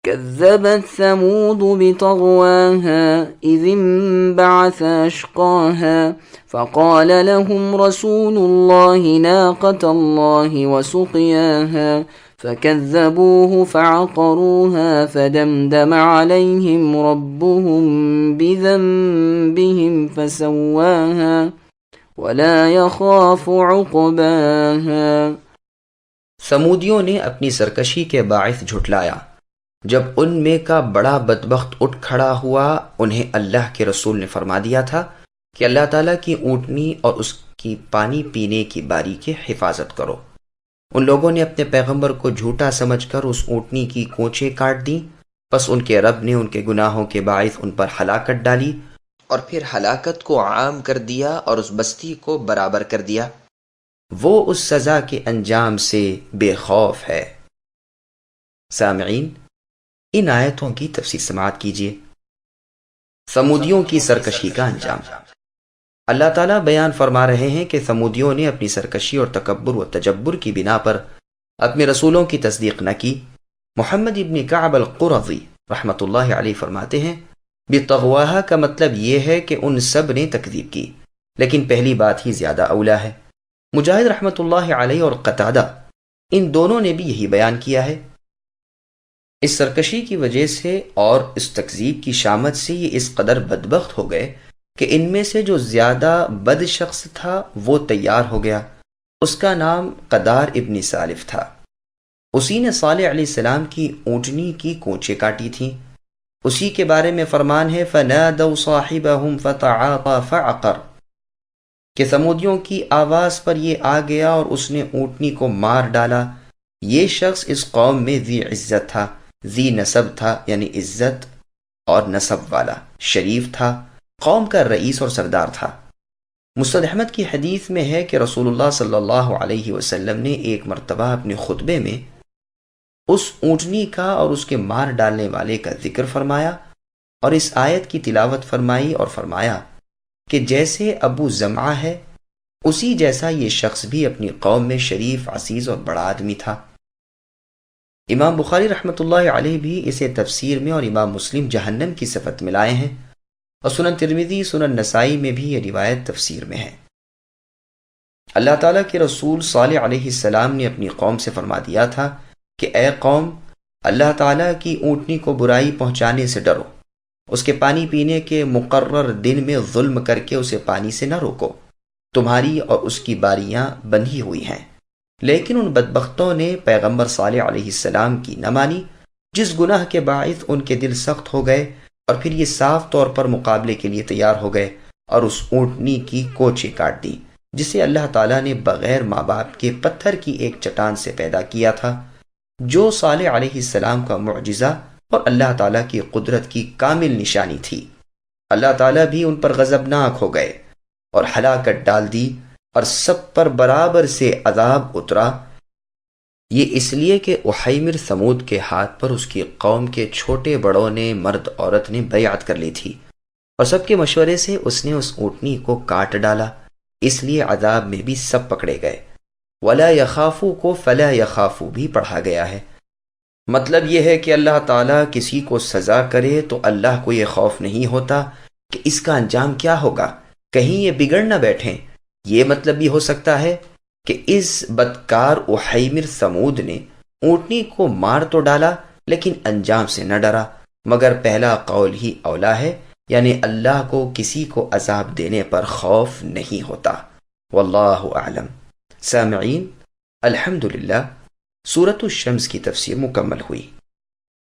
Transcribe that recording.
كذبت ثمود بطغواها إذ انبعث أشقاها فقال لهم رسول الله ناقة الله وسقياها فكذبوه فعقروها فدمدم عليهم ربهم بذنبهم فسواها ولا يخاف عقباها۔ سمودیوں نے اپنی سرکشی کے باعث جھٹلایا۔ جب ان میں کا بڑا بدبخت اٹھ کھڑا ہوا، انہیں اللہ کے رسول نے فرما دیا تھا کہ اللہ تعالیٰ کی اونٹنی اور اس کی پانی پینے کی باری کی حفاظت کرو۔ ان لوگوں نے اپنے پیغمبر کو جھوٹا سمجھ کر اس اونٹنی کی کونچیں کاٹ دیں، پس ان کے رب نے ان کے گناہوں کے باعث ان پر ہلاکت ڈالی اور پھر ہلاکت کو عام کر دیا اور اس بستی کو برابر کر دیا۔ وہ اس سزا کے انجام سے بے خوف ہے۔ سامعین، ان آیتوں کی تفسیر سماعت کیجیے۔ سمودیوں کی سرکشی کا انجام۔ اللہ تعالیٰ بیان فرما رہے ہیں کہ سمودیوں نے اپنی سرکشی اور تکبر و تجبر کی بنا پر اپنے رسولوں کی تصدیق نہ کی۔ محمد ابن کعب القرظی رحمۃ اللہ علیہ فرماتے ہیں، بطغواہا کا مطلب یہ ہے کہ ان سب نے تکذیب کی، لیکن پہلی بات ہی زیادہ اولا ہے۔ مجاہد رحمۃ اللہ علیہ اور قتادہ ان دونوں نے بھی یہی بیان کیا ہے۔ اس سرکشی کی وجہ سے اور اس تکذیب کی شامت سے یہ اس قدر بدبخت ہو گئے کہ ان میں سے جو زیادہ بد شخص تھا وہ تیار ہو گیا۔ اس کا نام قدار ابن سالف تھا۔ اسی نے صالح علیہ السلام کی اونٹنی کی کونچیں کاٹی تھیں۔ اسی کے بارے میں فرمان ہے فَنَادَوْا صَاحِبَهُمْ فَتَعَاطَى فَعَقَرَ کہ سمودیوں کی آواز پر یہ آ گیا اور اس نے اونٹنی کو مار ڈالا۔ یہ شخص اس قوم میں ذی عزت تھا، ذی نسب تھا، یعنی عزت اور نسب والا، شریف تھا، قوم کا رئیس اور سردار تھا۔ مسند احمد کی حدیث میں ہے کہ رسول اللہ صلی اللہ علیہ وسلم نے ایک مرتبہ اپنے خطبے میں اس اونٹنی کا اور اس کے مار ڈالنے والے کا ذکر فرمایا اور اس آیت کی تلاوت فرمائی اور فرمایا کہ جیسے ابو زمعہ ہے اسی جیسا یہ شخص بھی اپنی قوم میں شریف، عزیز اور بڑا آدمی تھا۔ امام بخاری رحمۃ اللہ علیہ بھی اسے تفسیر میں اور امام مسلم جہنم کی صفت میں لائے ہیں، اور سنن ترمذی، سنن نسائی میں بھی یہ روایت تفسیر میں ہے۔ اللہ تعالیٰ کے رسول صالح علیہ السلام نے اپنی قوم سے فرما دیا تھا کہ اے قوم، اللہ تعالیٰ کی اونٹنی کو برائی پہنچانے سے ڈرو، اس کے پانی پینے کے مقرر دن میں ظلم کر کے اسے پانی سے نہ روکو، تمہاری اور اس کی باریاں بندھی ہوئی ہیں۔ لیکن ان بدبختوں نے پیغمبر صالح علیہ السلام کی نہ مانی، جس گناہ کے باعث ان کے دل سخت ہو گئے، اور پھر یہ صاف طور پر مقابلے کے لیے تیار ہو گئے اور اس اونٹنی کی کوچیں کاٹ دی جسے اللہ تعالیٰ نے بغیر ماں باپ کے پتھر کی ایک چٹان سے پیدا کیا تھا، جو صالح علیہ السلام کا معجزہ اور اللہ تعالیٰ کی قدرت کی کامل نشانی تھی۔ اللہ تعالیٰ بھی ان پر غضبناک ہو گئے اور ہلاکت ڈال دی اور سب پر برابر سے عذاب اترا۔ یہ اس لیے کہ احیمر ثمود کے ہاتھ پر اس کی قوم کے چھوٹے بڑوں نے، مرد عورت نے بیعت کر لی تھی، اور سب کے مشورے سے اس نے اس اونٹنی کو کاٹ ڈالا، اس لیے عذاب میں بھی سب پکڑے گئے۔ وَلَا يَخَافُ کو فَلَا يَخَافُ بھی پڑھا گیا ہے۔ مطلب یہ ہے کہ اللہ تعالیٰ کسی کو سزا کرے تو اللہ کو یہ خوف نہیں ہوتا کہ اس کا انجام کیا ہوگا، کہیں یہ بگڑ نہ بیٹھیں۔ یہ مطلب بھی ہو سکتا ہے کہ اس بدکار احیمر ثمود نے اونٹنی کو مار تو ڈالا لیکن انجام سے نہ ڈرا، مگر پہلا قول ہی اولا ہے، یعنی اللہ کو کسی کو عذاب دینے پر خوف نہیں ہوتا۔ واللہ اعلم۔ سامعین، الحمدللہ سورۃ الشمس کی تفسیر مکمل ہوئی۔